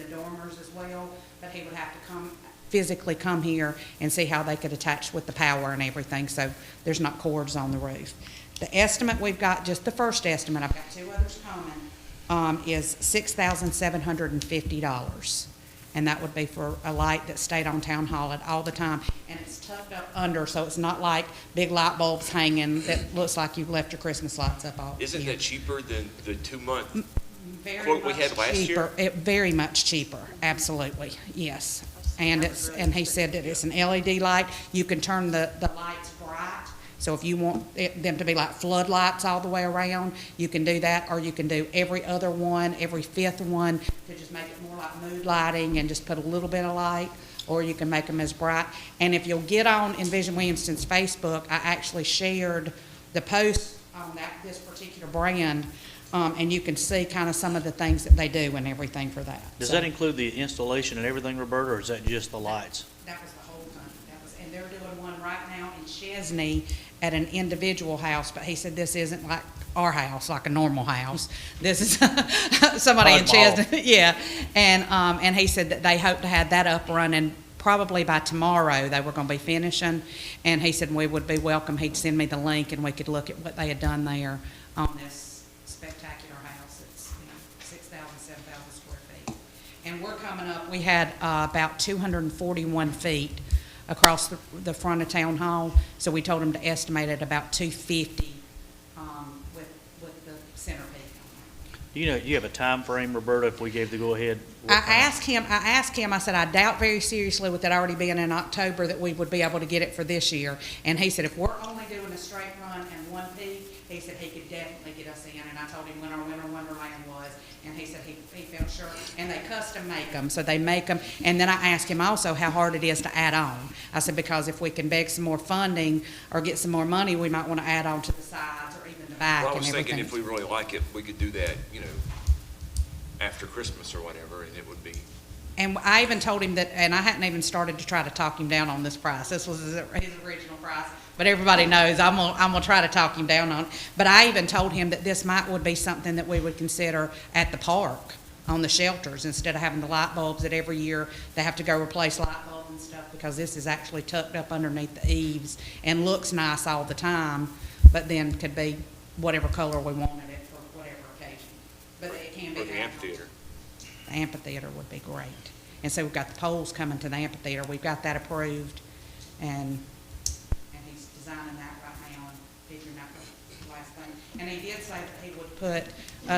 the dormers as well, but he would have to physically come here and see how they could attach with the power and everything, so there's not cords on the roof. The estimate we've got, just the first estimate, I've got two others coming, is $6,750. And that would be for a light that stayed on Town Hall at all the time. And it's tucked up under, so it's not like big light bulbs hanging that looks like you've left your Christmas lights up all Isn't year. that cheaper than the 2-month Very quote we much had last year? cheaper. Very much cheaper, absolutely, yes. And he said that it's an LED light. You can turn the lights bright. So if you want them to be like floodlights all the way around, you can do that, or you can do every other one, every fifth one, to just make it more like mood lighting and just put a little bit of light, or you can make them as bright. And if you'll get on Envision Williamston's Facebook, I actually shared the post on this particular brand, and you can see kind of some of the things that they do and everything for that. Does that include the installation and everything, Roberta, or is that just the lights? That was the whole thing. And they're doing one right now in Chesney at an individual house, but he said this isn't like our house, like a normal house. This is somebody in Chesney, yeah. And he said that they hope to have that up running probably by tomorrow. They were going to be finishing, and he said we would be welcome. He'd send me the link, and we could look at what they had done there on this spectacular house. It's 6,000, 7,000 square feet, and we're coming up. We had about 241 feet across the front of Town Hall, so we told them to estimate at about 250 with the center peak on that. You have a time frame, Roberta, if we gave the go-ahead? I asked him, I said, I doubt very seriously with it already being in October that we would be able to get it for this year. And he said, if we're only doing a straight run and one peak, he said he could definitely get us in. And I told him when our winter wonderland was, and he said he felt sure. And they custom make them, so they make them. And then I asked him also how hard it is to add on. I said, because if we can beg some more funding or get some more money, we might want to add on to the sides or even the back Well, I and was everything. thinking if we really like it, we could do that, after Christmas or whatever, and it would be. And I even told him that, and I hadn't even started to try to talk him down on this price. This was his original price, but everybody knows I'm gonna try to talk him down on it. But I even told him that this would be something that we would consider at the park on the shelters, instead of having the light bulbs that every year they have to go replace light bulbs and stuff, because this is actually tucked up underneath the eaves and looks nice all the time, but then could be whatever color we wanted it for whatever occasion. But it can be. Or the amphitheater. The amphitheater would be great. And so we've got the poles coming to the amphitheater. We've got that approved, and he's designing that right now and figuring out the last thing. And he did say that he would put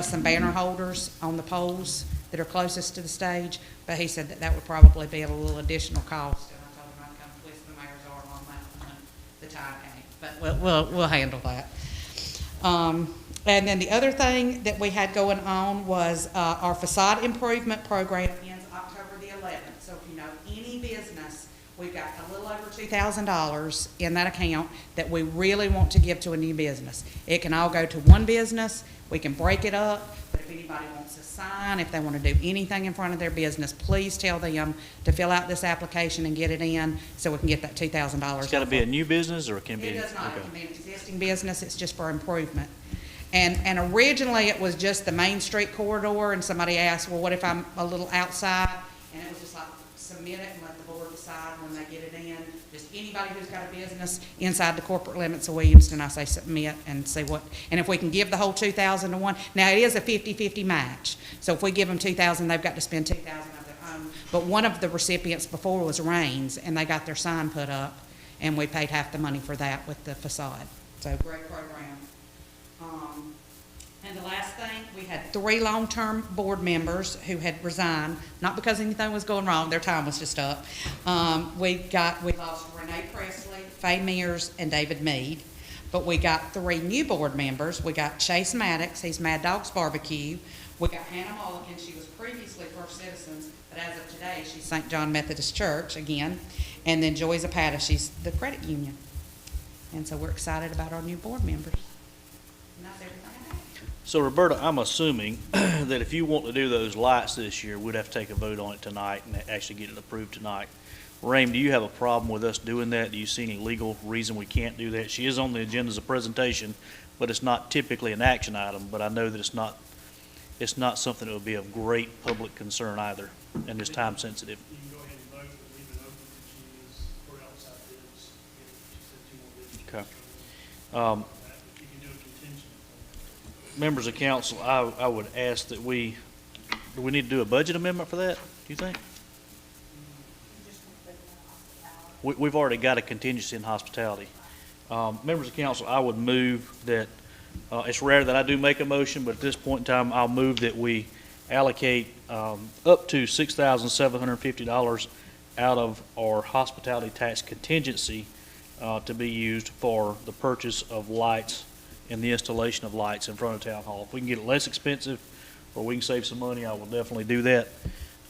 some banner holders on the poles that are closest to the stage, but he said that would probably be a little additional cost. And I told him I'd come twist the mayor's arm on that when the time came. But we'll handle that. And then the other thing that we had going on was our facade improvement program ends October the 11th. So if you know any business, we've got a little over $2,000 in that account that we really want to give to a new business. It can all go to one business. We can break it up. But if anybody wants to sign, if they want to do anything in front of their business, please tell them to fill out this application and get it in so we can get that $2,000. It's got to be a new business, or it can be? It does not. Okay. It can be an existing business. It's just for improvement. And originally it was just the Main Street corridor, and somebody asked, well, what if I'm a little outside? And it was just like, submit it and let the board decide when they get it in. Just anybody who's got a business inside the corporate limits of Williamston, I say submit and see what, and if we can give the whole $2,000 to one. Now it is a 50-50 match. So if we give them $2,000, they've got to spend $2,000 of their own. But one of the recipients before was Rains, and they got their sign put up, and we paid half the money for that with the facade. So great program. And the last thing, we had 3 long-term board members who had resigned, not because anything was going wrong, their time was just up. We lost Renee Presley, Faye Mears, and David Mead. But we got 3 new board members. We got Chase Maddox, he's Mad Dog's Barbecue. We got Hannah Mulligan, she was previously First Citizens, but as of today, she's St. John Methodist Church again. And then Joy Zapata, she's the credit union. And so we're excited about our new board members. And that's everything I have. So Roberta, I'm assuming that if you want to do those lights this year, we'd have to take a vote on it tonight and actually get it approved tonight. Raym, do you have a problem with us doing that? Do you see any legal reason we can't do that? She is on the agenda as a presentation, but it's not typically an action item, but I know that it's not it's not something that would be of great public concern either, and it's time sensitive. You can go ahead and vote, but leave it open to choose for outside bids. She said two more bids. Okay. You can do a contingent on that. Members of council, I would ask that do we need to do a budget amendment for that, do you think? We've already got a contingency in hospitality. Members of council, I would move that, it's rare that I do make a motion, but at this point in time, I'll move that we allocate up to $6,750 out of our hospitality tax contingency to be used for the purchase of lights and the installation of lights in front of Town Hall. If we can get it less expensive or we can save some money, I will definitely do that.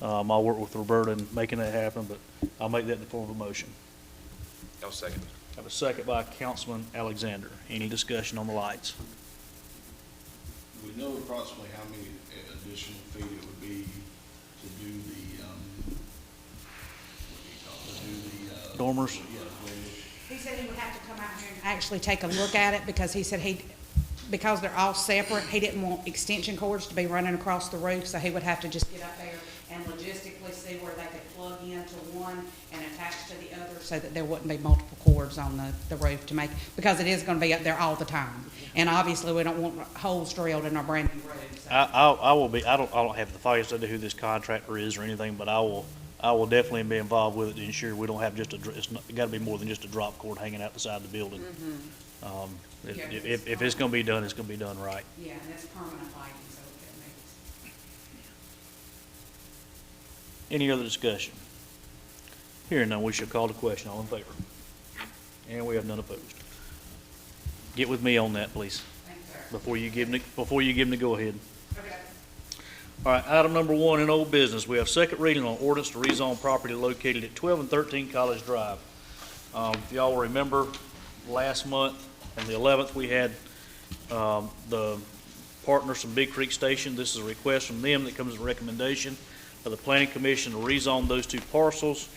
I'll work with Roberta in making that happen, but I'll make that in the form of a motion. I'll second. I have a second by Councilman Alexander. Any discussion on the lights? We know approximately how many additional feet it would be to do the, what do you call it, to do the, Dormers? Yeah, He said he would have to come out here and actually take a look at it, because he said because they're all separate, he didn't want extension cords to be running across the roof, so he would have to just get up there and logistically see where they could plug into one and attach to the other, so that there wouldn't be multiple cords on the roof to make, because it is gonna be up there all the time. And obviously, we don't want holes drilled in our brand new roof, so. I don't have the foggiest idea who this contractor is or anything, but I will definitely be involved with it to ensure we don't have just it's gotta be more than just a drop cord hanging out the side of the building. Yeah, If it's gonna be done, it's gonna be done right. Yeah, and it's permanent lighting, so it makes. Any other discussion? Hearing none, we shall call the question. All in favor? And we have none opposed. Get with me on that, please, Thanks, sir. before you give me the go-ahead. Okay. All right, item number 1 in old business, we have second reading on ordinance to rezone property located at 12 and 13 College Drive. If y'all remember, last month, on the 11th, we had the partners from Big Creek Station. This is a request from them that comes as a recommendation of the Planning Commission to rezone those 2 parcels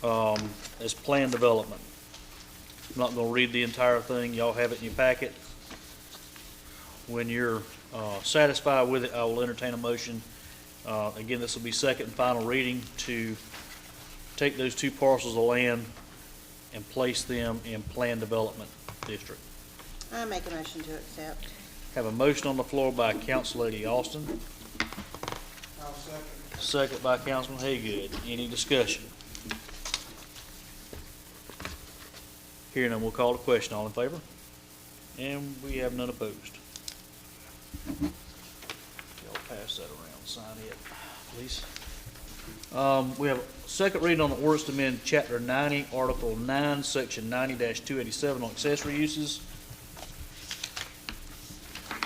as planned development. I'm not going to read the entire thing. Y'all have it in your packet. When you're satisfied with it, I will entertain a motion. Again, this will be second and final reading to take those 2 parcels of land and place them in planned development district. I make a motion to accept. Have a motion on the floor by Council Lady Austin. I'll second. Second by Councilman Haygood. Any discussion? Hearing none, we'll call the question. All in favor? And we have none opposed. Y'all pass that around, sign it, please. We have a second reading on the ordinance to amend Chapter 90, Article 9, Section 90-287 on accessory uses.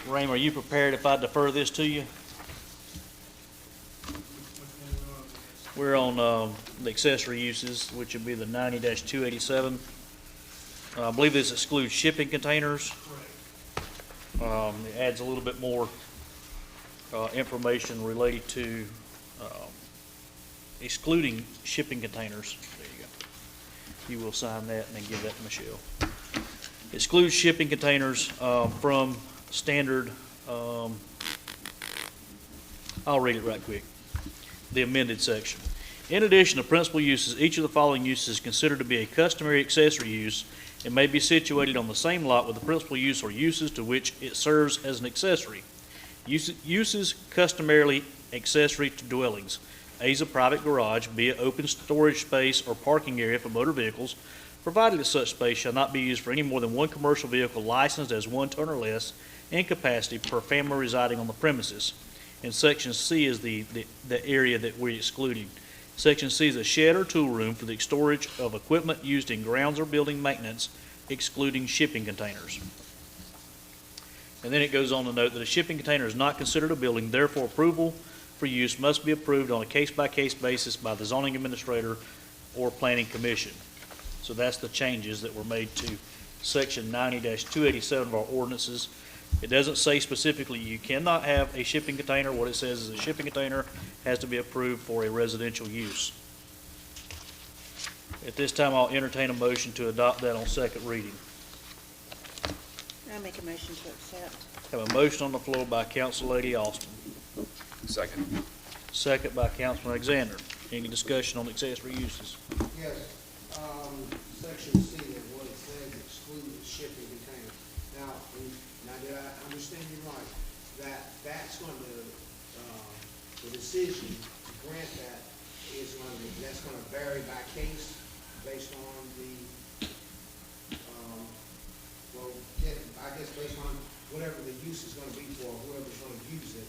Raym, are you prepared if I defer this to you? We're on the accessory uses, which would be the 90-287. I believe this excludes shipping containers. It adds a little bit more information related to excluding shipping containers. There you go. You will sign that and then give that to Michelle. Excludes shipping containers from standard, I'll read it right quick. The amended section. In addition to principal uses, each of the following uses is considered to be a customary accessory use and may be situated on the same lot with the principal use or uses to which it serves as an accessory. Uses customarily accessory to dwellings. A is a private garage, B, an open storage space or parking area for motor vehicles, provided that such space shall not be used for any more than 1 commercial vehicle licensed as 1 ton or less in capacity per family residing on the premises. And Section C is the area that we're excluding. Section C is a shed or tool room for the storage of equipment used in grounds or building maintenance, excluding shipping containers. And then it goes on to note that a shipping container is not considered a building, therefore approval for use must be approved on a case-by-case basis by the zoning administrator or planning commission. So that's the changes that were made to Section 90-287 of our ordinances. It doesn't say specifically you cannot have a shipping container. What it says is a shipping container has to be approved for a residential use. At this time, I'll entertain a motion to adopt that on second reading. I make a motion to accept. Have a motion on the floor by Council Lady Austin. Second. Second by Councilman Alexander. Any discussion on accessory uses? Yes, section C of what it says excludes shipping containers. Now did I understand you right, that's going to, the decision to grant that that's going to vary by case based on the, I guess based on whatever the use is going to be for whoever's going to use it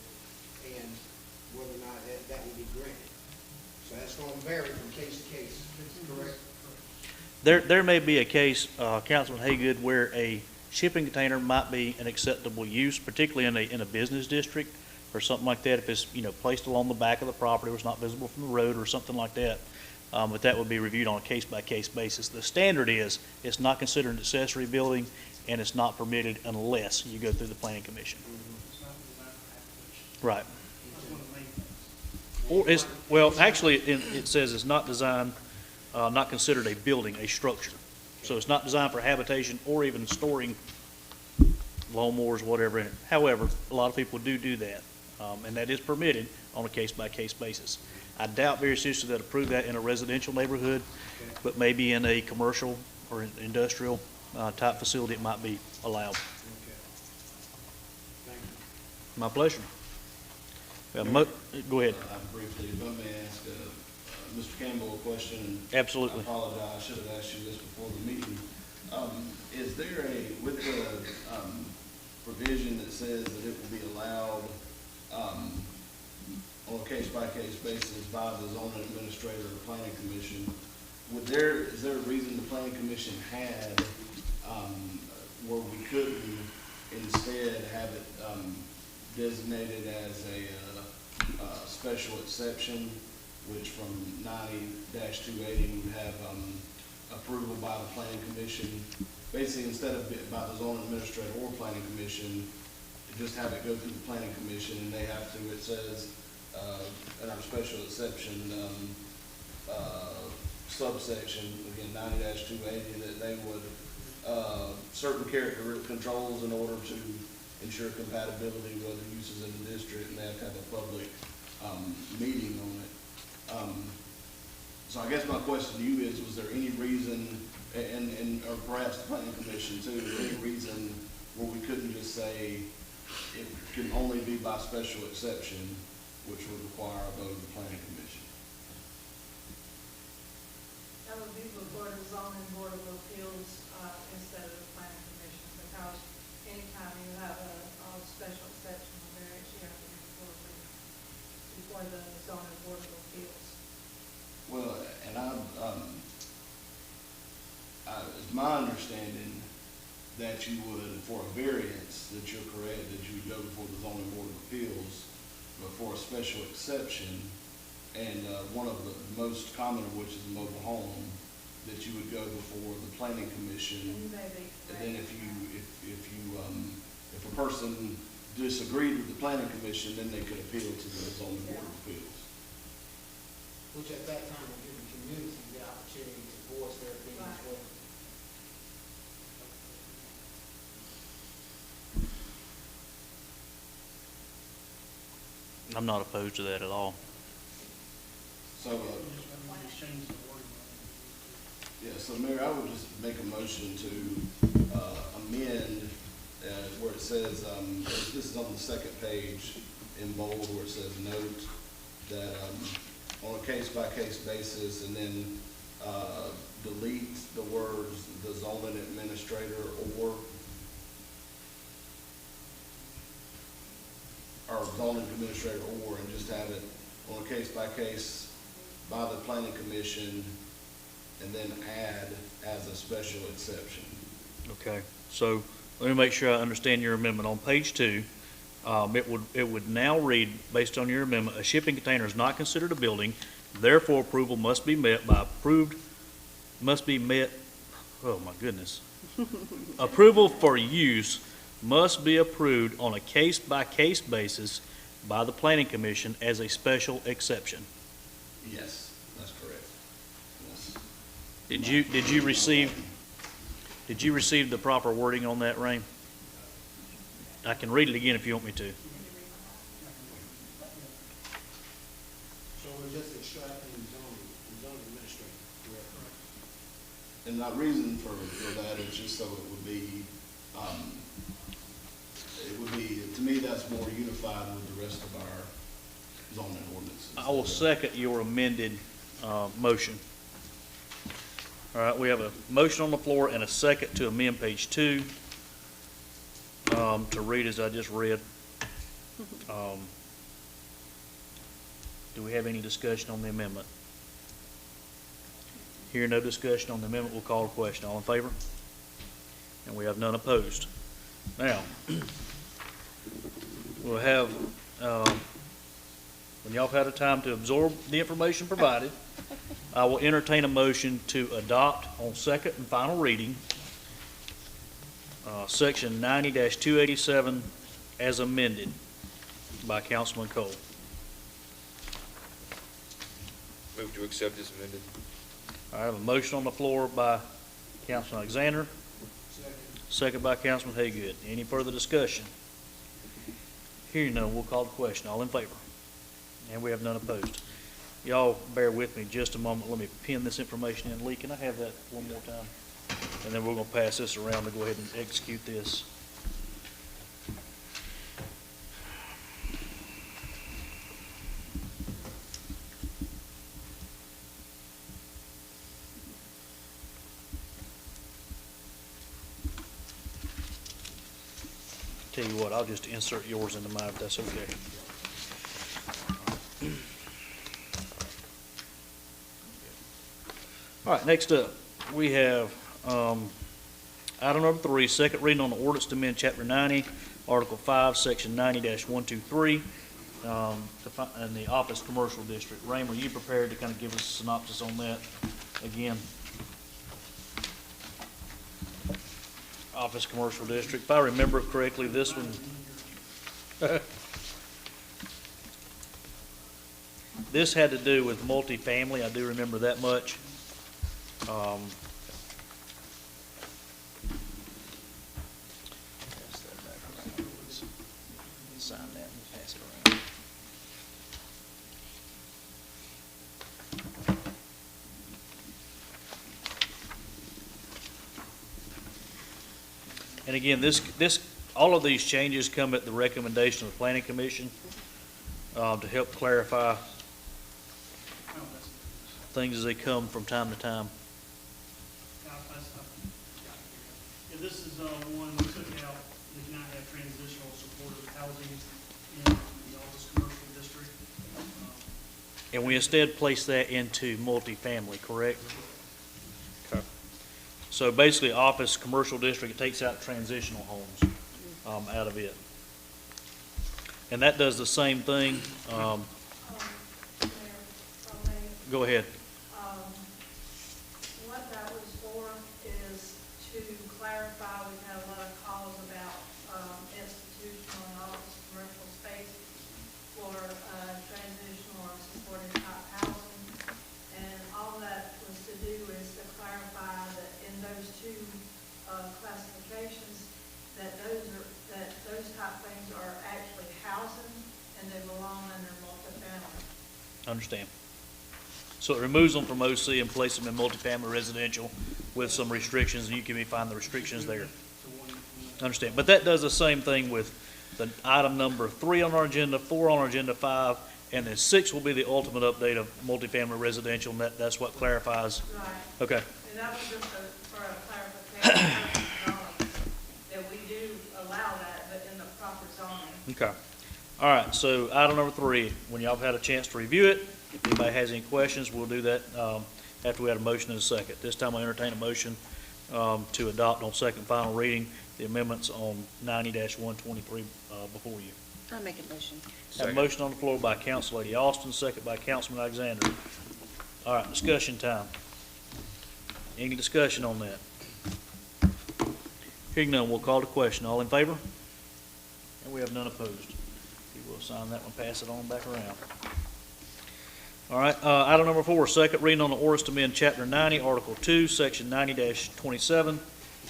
and whether or not that will be granted. So that's going to vary from case to case, correct? There may be a case, Councilman Haygood, where a shipping container might be an acceptable use, particularly in a business district or something like that, if it's, placed along the back of the property or it's not visible from the road or something like that. But that would be reviewed on a case-by-case basis. The standard is, it's not considered an accessory building and it's not permitted unless you go through the planning commission. It's not designed for habitation. Right. That's one of the main things. Or it's, well, actually, it says it's not designed, not considered a building, a structure. So it's not designed for habitation or even storing lawnmowers, whatever in it. However, a lot of people do that, and that is permitted on a case-by-case basis. I doubt very seriously that approve that in a residential neighborhood, but maybe in a commercial or an industrial type facility, it might be allowed. Okay. Thank you. My pleasure. Go ahead. Briefly, if I may ask Mr. Campbell a question. Absolutely. I apologize, I should have asked you this before the meeting. Is there with the provision that says that it will be allowed on a case-by-case basis by the zoning administrator or the planning commission, is there a reason the planning commission had where we couldn't instead have it designated as a special exception, which from 90-280 would have approval by the planning commission? Basically, instead of by the zoning administrator or planning commission, just have it go through the planning commission, and they have to, it says, in our special exception, subsection, again, 90-280, that they would, certain character controls in order to ensure compatibility with other uses in the district, and they have to have a public, meeting on it. So I guess my question to you is, was there any reason, or perhaps the planning commission too, is there any reason where we couldn't just say it can only be by special exception, which would require a vote of the planning commission? That would be before the zoning board of appeals, instead of the planning commission, because anytime you have a special exception or variance, you have to before the zoning board of appeals. Well, and it's my understanding that you would, for a variance, that you're correct, that you would go before the zoning board of appeals, but for a special exception, and one of the most common of which is a mobile home, that you would go before the planning commission. You may be And then if a person disagreed with the planning commission, then they could appeal to the zoning board of appeals. Which at that time would give the community the opportunity to voice their opinion as well. I'm not opposed to that at all. So, Just change the wording. yeah, so Mayor, I would just make a motion to amend where it says, this is on the second page in bold, where it says note that on a case-by-case basis, and then delete the words the zoning administrator or zoning administrator or, and just have it on a case-by-case by the planning commission, and then add as a special exception. Okay, so let me make sure I understand your amendment. On page 2, it would now read, based on your amendment, a shipping container is not considered a building, therefore approval must be met, oh my goodness. Approval for use must be approved on a case-by-case basis by the planning commission as a special exception. Yes, that's correct. Yes. Did you receive the proper wording on that, Rain? I can read it again if you want me to. we're just extracting zoning administrator, correct? And the reason for that is just so it would be, to me, that's more unified with the rest of our zoning ordinances. I will second your amended motion. All right, we have a motion on the floor and a second to amend page 2 to read as I just read. Do we have any discussion on the amendment? Hearing no discussion on the amendment, we'll call the question. All in favor? And we have none opposed. Now, we'll have, when y'all have had a time to absorb the information provided, I will entertain a motion to adopt on second and final reading, section 90-287 as amended by Councilman Cole. Move to accept as amended. I have a motion on the floor by Councilman Alexander, second by Councilman Haygood. Any further discussion? Hearing none, we'll call the question. All in favor? And we have none opposed. Y'all bear with me just a moment. Let me pin this information in. Lee, can I have that one more time? And then we're going to pass this around to go ahead and execute this. Tell you what, I'll just insert yours into mine if that's okay. All right, next up, we have item number 3, second reading on the ordinance to amend Chapter 90, Article 5, Section 90-123, in the Office Commercial District. Raym, are you prepared to kind of give us a synopsis on that again? Office Commercial District. If I remember correctly, this one, this had to do with multifamily. I do remember that much. Pass that back around, please. Sign that and pass it around. And again, all of these changes come at the recommendation of the Planning Commission to help clarify things as they come from time to time. Yeah, this is one we took out, we did not have transitional supportive housing in the office commercial district. And we instead place that into multifamily, correct? Okay. So basically, office, commercial district, it takes out transitional homes out of it. And that does the same thing. Mayor, Go ahead. what that was for is to clarify, we've had a lot of calls about institutional and office commercial space for transitional or supported type housing. And all that was to do is to clarify that in those two classifications, that those type things are actually housing and they belong under multifamily. Understand. So it removes them from OC and places them in multifamily residential with some restrictions, and you can find the restrictions there. Understand. But that does the same thing with the item number 3 on our agenda, 4 on our agenda, 5, and then 6 will be the ultimate update of multifamily residential, and that's what clarifies. Right. Okay. And that was just for a clarification that we do allow that, but in the proper zoning. Okay. All right, so item number 3, when y'all have had a chance to review it, if anybody has any questions, we'll do that after we had a motion and a second. This time I entertain a motion to adopt on second and final reading the amendments on 90-123 before you. I'll make a motion. Have a motion on the floor by Council Lady Austin, second by Councilman Alexander. All right, discussion time. Any discussion on that? Hearing none, we'll call the question. All in favor? And we have none opposed. We will sign that one, pass it on back around. All right, item number 4, second reading on the ordinance to amend Chapter 90, Article 2, Section 90-27,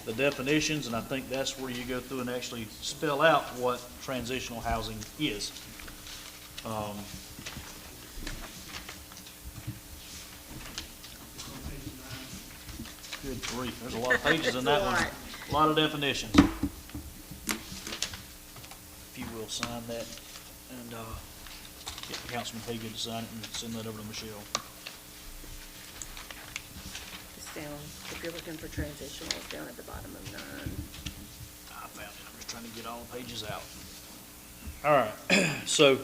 the definitions, and I think that's where you go through and actually spell out what transitional housing is. Good grief, there's a lot of pages in that one. That's A lot of definitions. If you will sign that and, get Councilman Haygood to sign it and send that over to Michelle. It's down, if you're looking for transitional, it's down at the bottom of 9. I found it, I'm just trying to get all the pages out. All right, so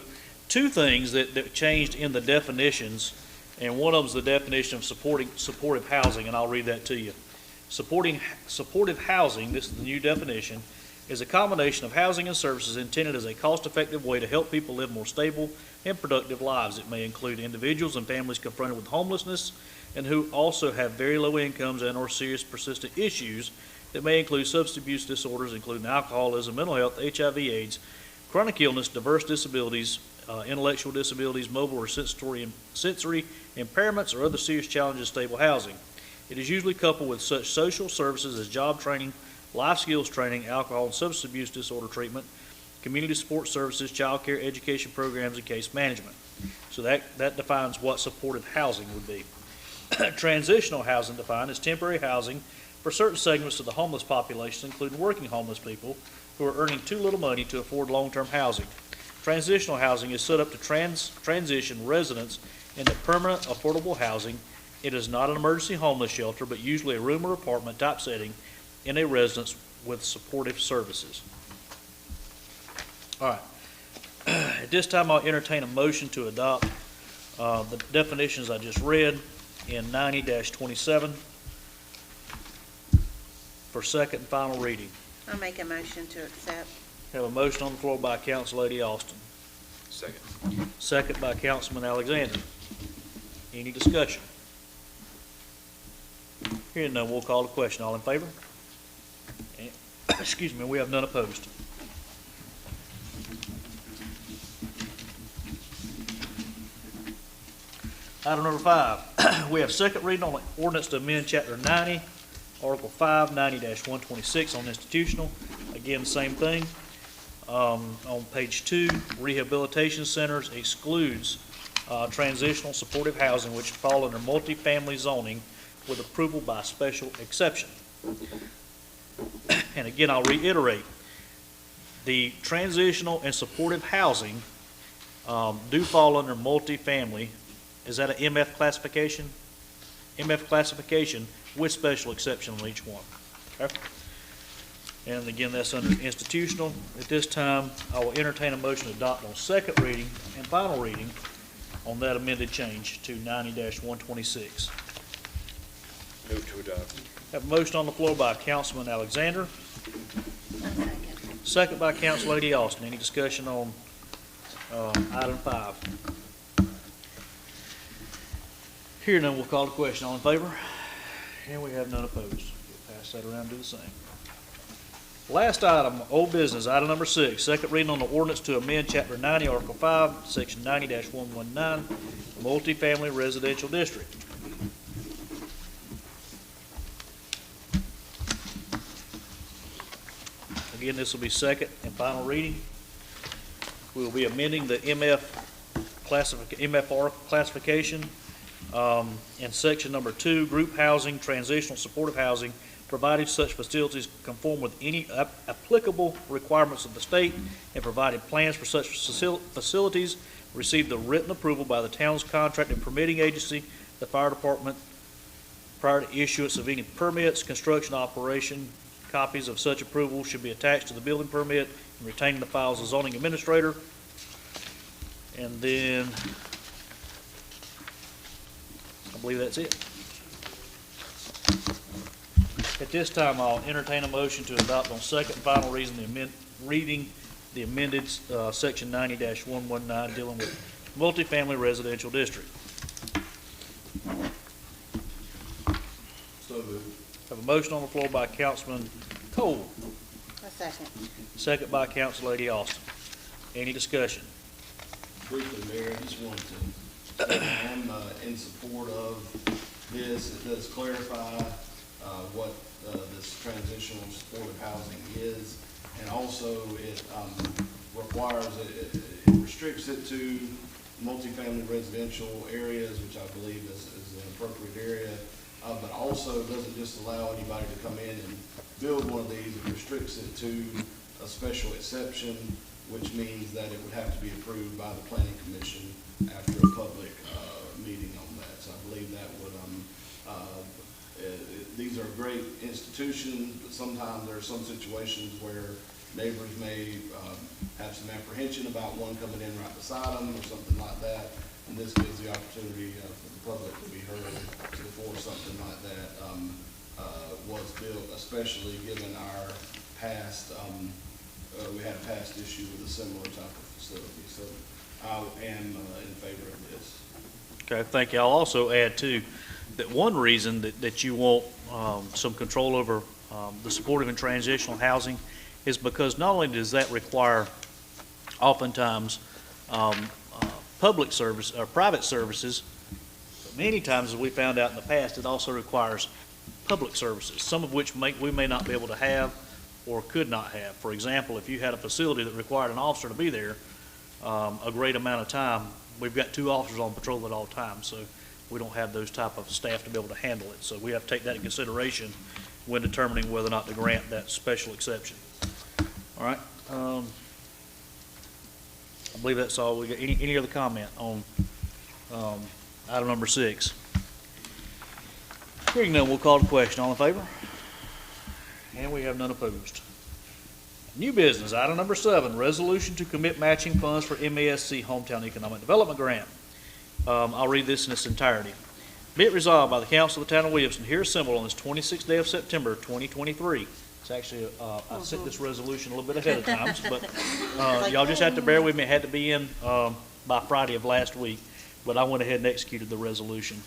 two things that changed in the definitions, and one of them's the definition of supportive housing, and I'll read that to you. Supportive housing, this is the new definition, is a combination of housing and services intended as a cost-effective way to help people live more stable and productive lives. It may include individuals and families confronted with homelessness and who also have very low incomes and or serious persistent issues that may include substance abuse disorders, including alcoholism, mental health, HIV/AIDS, chronic illness, diverse disabilities, intellectual disabilities, mobile or sensory impairments, or other serious challenges. Stable housing. It is usually coupled with such social services as job training, life skills training, alcohol and substance abuse disorder treatment, community support services, child care, education programs, and case management. So that defines what supportive housing would be. Transitional housing defined as temporary housing for certain segments of the homeless population, including working homeless people who are earning too little money to afford long-term housing. Transitional housing is set up to transition residents into permanent, affordable housing. It is not an emergency homeless shelter, but usually a room or apartment type setting in a residence with supportive services. All right. At this time, I'll entertain a motion to adopt the definitions I just read in 90-27 for second and final reading. I'll make a motion to accept. Have a motion on the floor by Council Lady Austin, Second. second by Councilman Alexander. Any discussion? Hearing none, we'll call the question. All in favor? Excuse me, we have none opposed. Item number 5, we have second reading on the ordinance to amend Chapter 90, Article 5, 90-126 on institutional. Again, same thing. On page 2, rehabilitation centers excludes transitional supportive housing, which fall under multifamily zoning with approval by special exception. And again, I'll reiterate, the transitional and supportive housing do fall under multifamily. Is that an MF classification? MF classification with special exception on each one. Okay? And again, that's under institutional. At this time, I will entertain a motion to adopt on second reading and final reading on that amended change to 90-126. Move to adopt. Have a motion on the floor by Councilman Alexander, second by Council Lady Austin. Any discussion on item 5? Here none, we'll call the question. All in favor? And we have none opposed. We'll pass that around and do the same. Last item, old business, item number 6, second reading on the ordinance to amend Chapter 90, Article 5, Section 90-119, multifamily residential district. Again, this will be second and final reading. We will be amending the MFR classification in section number 2, group housing, transitional supportive housing, provided such facilities conform with any applicable requirements of the state, and provided plans for such facilities receive the written approval by the town's contracting permitting agency, the fire department, prior to issuance of any permits. Construction operation copies of such approval should be attached to the building permit and retained in the files of zoning administrator. And then I believe that's it. At this time, I'll entertain a motion to adopt on second and final reading the amended section 90-119 dealing with multifamily residential district. So moved. Have a motion on the floor by Councilman Cole, A second. second by Council Lady Austin. Any discussion? Briefly, Mayor, I just wanted to say I'm in support of this. It does clarify what this transitional supportive housing is, and also it requires, it restricts it to multifamily residential areas, which I believe is an appropriate area. but also doesn't just allow anybody to come in and build one of these. It restricts it to a special exception, which means that it would have to be approved by the planning commission after a public meeting on that. So I believe that would, these are great institutions, but sometimes there are some situations where neighbors may have some apprehension about one coming in right beside them or something like that. And this gives the opportunity for the public to be heard before something like that was built, especially given our past, we had a past issue with a similar type of facility. So I am in favor of this. Okay, thank you. I'll also add too, that one reason that you want some control over the supportive and transitional housing is because not only does that require oftentimes public service or private services, but many times, as we found out in the past, it also requires public services, some of which we may not be able to have or could not have. For example, if you had a facility that required an officer to be there a great amount of time, we've got 2 officers on patrol at all times, so we don't have those type of staff to be able to handle it. So we have to take that into consideration when determining whether or not to grant that special exception. All right. I believe that's all. We got any other comment on item number 6? Hearing none, we'll call the question. All in favor? And we have none opposed. New business, item number 7, resolution to commit matching funds for MASC Hometown Economic Development Grant. I'll read this in its entirety. Be it resolved by the Council of the Town of Williamston, here assembled on this 26th day of September, 2023. It's actually, I sent this resolution a little bit ahead of time, but y'all just have to bear with me. It had to be in by Friday of last week, but I went ahead and executed the resolution.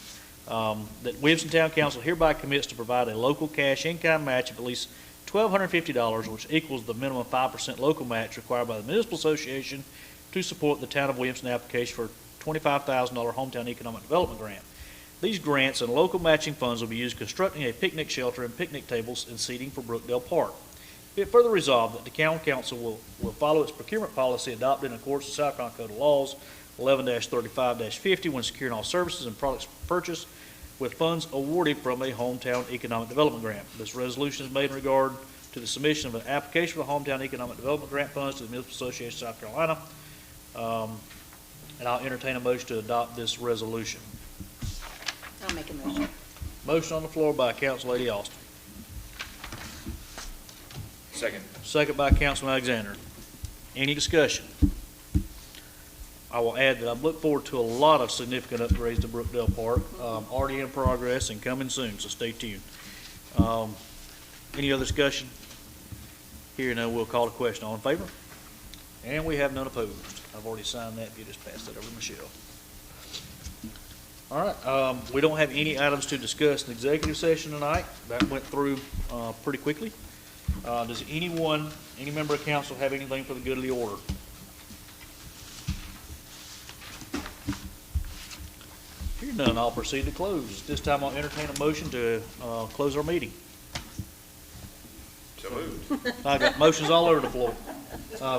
That Williamston Town Council hereby commits to provide a local cash in-kind match of at least $1,250, which equals the minimum 5% local match required by the Municipal Association to support the Town of Williamston application for $25,000 Hometown Economic Development Grant. These grants and local matching funds will be used constructing a picnic shelter and picnic tables and seating for Brookdale Park. Be it further resolved that the Town Council will follow its procurement policy adopted in accordance with South Carolina Code of Laws 11-35-50 when securing all services and products purchased with funds awarded from a Hometown Economic Development Grant. This resolution is made in regard to the submission of an application for the Hometown Economic Development Grant funds to the Municipal Association of South Carolina. And I'll entertain a motion to adopt this resolution. I'll make a motion. Motion on the floor by Council Lady Austin. Second. Second by Councilman Alexander. Any discussion? I will add that I look forward to a lot of significant upgrades to Brookdale Park, already in progress and coming soon, so stay tuned. Any other discussion? Here now we'll call the question. All in favor? And we have none opposed. I've already signed that. If you just pass that over to Michelle. All right. We don't have any items to discuss in executive session tonight. That went through pretty quickly. Does any member of council have anything for the good of the order? Hearing none, I'll proceed to close. This time I'll entertain a motion to close our meeting. So moved. I got motions all over the floor.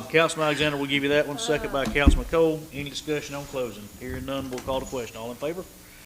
Councilman Alexander will give you that one. Second by Councilman Cole. Any discussion on closing? Hearing none, we'll call the question. All in favor?